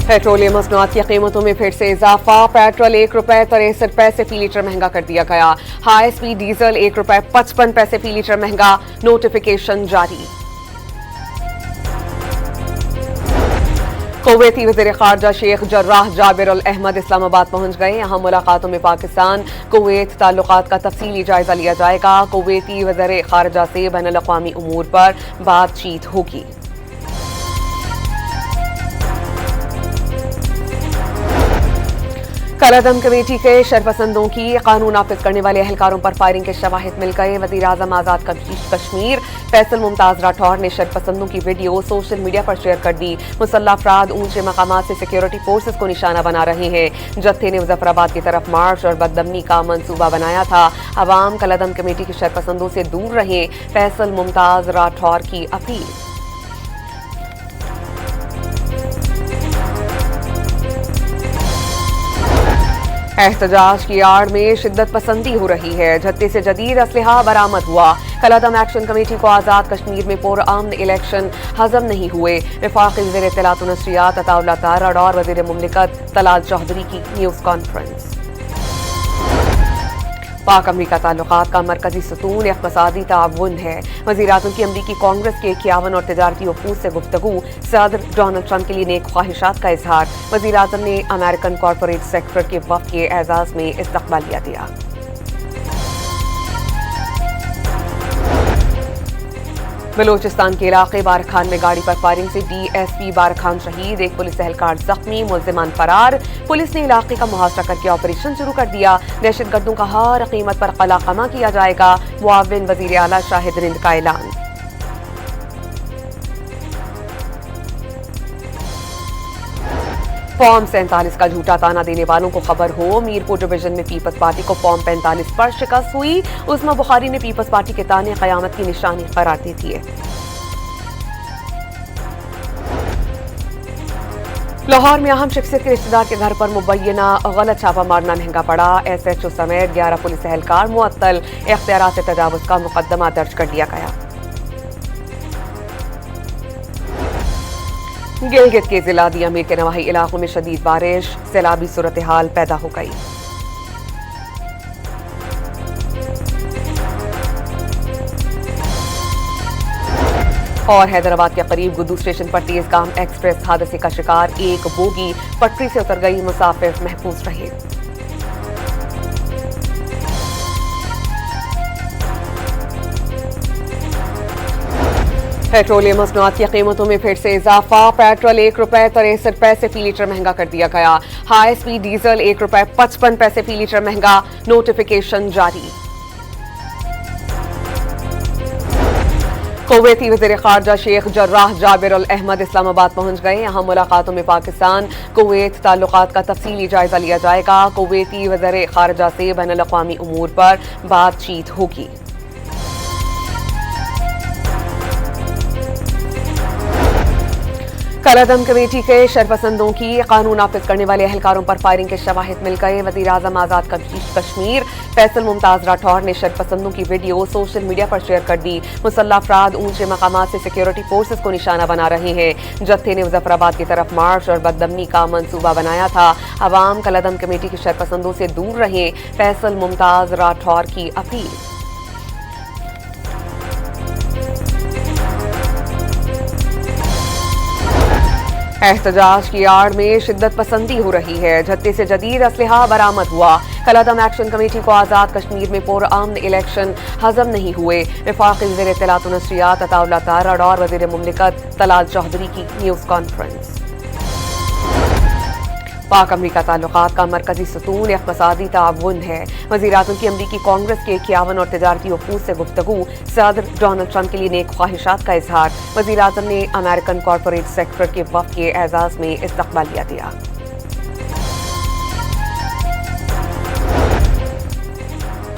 Petroleum मसनूआत की कीमतों में फिर से इजाफा। पेट्रोल ₹1.63 फी लीटर महंगा कर दिया गया। हाई स्पीड डीजल ₹1.55 फी लीटर महंगा। नोटिफिकेशन जारी। कुवैती वज़ीर ख़ारजा शेख जर्राह जाबिर अल अहमद इस्लामाबाद पहुंच गए। यहाँ मुलाकातों में पाकिस्तान कुवैत ताल्लुकात का तफसीली जायजा लिया जाएगा। कुवैती वज़ीर ख़ारजा से बैनुल अक़वामी उमूर पर बातचीत होगी। कलअदम कमेटी के शरपसंदों की कानून नाफिज करने वाले अहलकारों पर फायरिंग के शवाहिद मिल गए। वज़ीर आज़म आज़ाद कश्मीर फैसल मुमताज राठौर ने शरपसंदों की वीडियो सोशल मीडिया पर शेयर कर दी। मुसल्लह अफराद ऊंचे मकामात से सिक्योरिटी फोर्सेस को निशाना बना रहे हैं। जत्थे ने मुजफ्फराबाद की तरफ मार्च और बददमनी का मंसूबा बनाया था। अवाम कलअदम कमेटी के शरपसंदों से दूर रहें, फैसल मुमताज राठौर की अपील। एहतजाज की आड़ में शिद्दत पसंदी हो रही है। झत्ते से जदीद असलहा बरामद हुआ। कलअदम एक्शन कमेटी को आज़ाद कश्मीर में पुरअमन इलेक्शन हजम नहीं हुए। वफाकी वज़ीर इत्तलात व नशरियात अताउल्लाह तारड़ और वज़ीर मुमलिकत तलाल चौधरी की न्यूज़ कॉन्फ्रेंस। पाक अमरीका ताल्लुकात का मरकजी सतून इक़्तिसादी ताउन है। वज़ीर-ए-आज़म की अमरीकी कांग्रेस के 51 और तिजारती वफूद से गुफ्तगू। सदर डोनाल्ड ट्रंप के लिए नेक ख्वाहिशात का इजहार। वज़ीर-ए-आज़म ने अमेरिकन कॉरपोरेट सेक्टर के वफ़द के एजाज़ में इस्तक़बालिया दिया। बलोचिस्तान के इलाके बारखान में गाड़ी पर फायरिंग से DSP बारखान शहीद। एक पुलिस एहलकार जख्मी, मुल्जिमान फरार। पुलिस ने इलाके का मुहासरा करके ऑपरेशन शुरू कर दिया। दहशतगर्दों का हर कीमत पर कलाकमा किया जाएगा। मुआविन वज़ीर आला शाहिद रिंद का ऐलान। फॉर्म 47 का झूठा ताना देने वालों को खबर हो। मीरपुर डिवीजन में पीपल्स पार्टी को फॉर्म 45 पर शिकस्त हुई। उस्मा बुखारी ने पीपल्स पार्टी के ताने कयामत की निशानी करार दे दिए। लाहौर में अहम शख्सियत के रिश्तेदार के घर पर मुबैना गलत छापा मारना महंगा पड़ा। SHO समेत 11 पुलिस एहलकार मुअत्तल। इख्तियारात से तजावुज का मुकदमा दर्ज कर दिया गया। गिलगित के जिला दी अमीर के नवाही इलाकों में शदीद बारिश। सैलाबी सूरत हाल पैदा हो गई। और हैदराबाद के करीब गुद्दू स्टेशन पर तेजगाम एक्सप्रेस हादसे का शिकार। एक बोगी पटरी से उतर गई, मुसाफिर महफूज रहे। पेट्रोलियम मसनूआत की कीमतों में फिर से इजाफा। पेट्रोल ₹1.63 फी लीटर महंगा कर दिया गया। हाई स्पीड डीजल ₹1.55 फी लीटर महंगा। नोटिफिकेशन जारी। कुवैती वज़ीर ख़ारजा शेख जर्राह जाबिर अल अहमद इस्लामाबाद पहुंच गए। यहाँ मुलाकातों में पाकिस्तान कुवैत ताल्लुकात का तफसीली जायजा लिया जाएगा। कुवैती वज़ीर ख़ारजा से बैनुल अक़वामी उमूर पर बातचीत होगी। कलअदम कमेटी के शरपसंदों की कानून नाफिज करने वाले अहलकारों पर फायरिंग के शवाहिद मिल गए। वज़ीर आज़म आज़ाद कश्मीर फैसल मुमताज राठौर ने शरपसंदों की वीडियो सोशल मीडिया पर शेयर कर दी। मुसल्लह अफराद ऊंचे मकामात से सिक्योरिटी फोर्सेस को निशाना बना रहे हैं। जत्थे ने मुजफ्फराबाद की तरफ मार्च और बददमनी का मंसूबा बनाया था। अवाम कलअदम कमेटी के शरपसंदों से दूर रहें, फैसल मुमताज राठौर की अपील। एहतजाज की आड़ में शिद्दत पसंदी हो रही है। झत्ते से जदीद असलहा बरामद हुआ। कलअदम एक्शन कमेटी को आज़ाद कश्मीर में पुरअमन इलेक्शन हजम नहीं हुए। वफाकी वज़ीर इत्तलात व नशरियात अताउल्लाह तारड़ और वज़ीर मुमलिकत तलाल चौधरी की न्यूज़ कॉन्फ्रेंस। पाक अमरीका ताल्लुकात का मरकजी सतून इक़्तिसादी ताउन है। वज़ीर-ए-आज़म की अमरीकी कांग्रेस के 51 और तिजारती वफूद से गुफ्तगू। सदर डोनाल्ड ट्रंप के लिए नेक ख्वाहिशात का इजहार। वज़ीर-ए-आज़म ने अमेरिकन कॉरपोरेट सेक्टर के वफ़द के एजाज़ में इस्तक़बालिया दिया।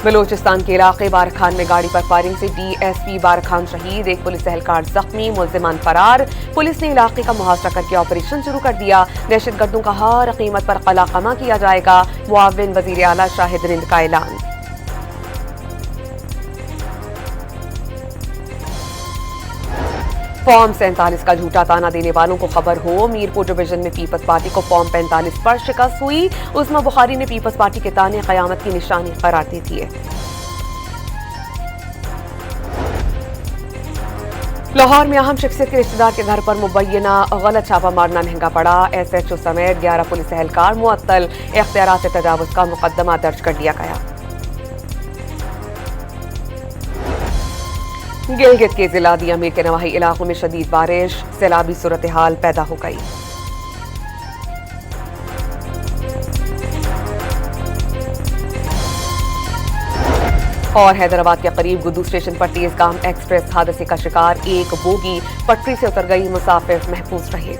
बलोचिस्तान के इलाके बारखान में गाड़ी पर फायरिंग से DSP बारखान शहीद। एक पुलिस एहलकार जख्मी, मुल्जिमान फरार। पुलिस ने इलाके का मुहासरा करके ऑपरेशन शुरू कर दिया। दहशतगर्दों का हर कीमत पर कलाकमा किया जाएगा। मुआविन वज़ीर आला शाहिद रिंद का ऐलान। फॉर्म 47 का झूठा ताना देने वालों को खबर हो, मीरपुर डिवीजन में पीपल्स पार्टी को फॉर्म 45 पर शिकस्त हुई। उस्मा बुखारी ने पीपल्स पार्टी के ताने कयामत की निशानी करार दे दिए। लाहौर में अहम शख्सियत के रिश्तेदार के घर पर मुबैना गलत छापा मारना महंगा पड़ा। SHO समेत 11 पुलिस एहलकार मुअत्तल, इख्तियारात से तजावुज का मुकदमा दर्ज कर लिया गया। गिलगित के जिला दी अमीर के नवाही इलाकों में शदीद बारिश, सैलाबी सूरत हाल पैदा हो गई। और हैदराबाद के करीब गुद्दू स्टेशन पर तेजगाम एक्सप्रेस हादसे का शिकार, एक बोगी पटरी से उतर गई, मुसाफिर महफूज रहे।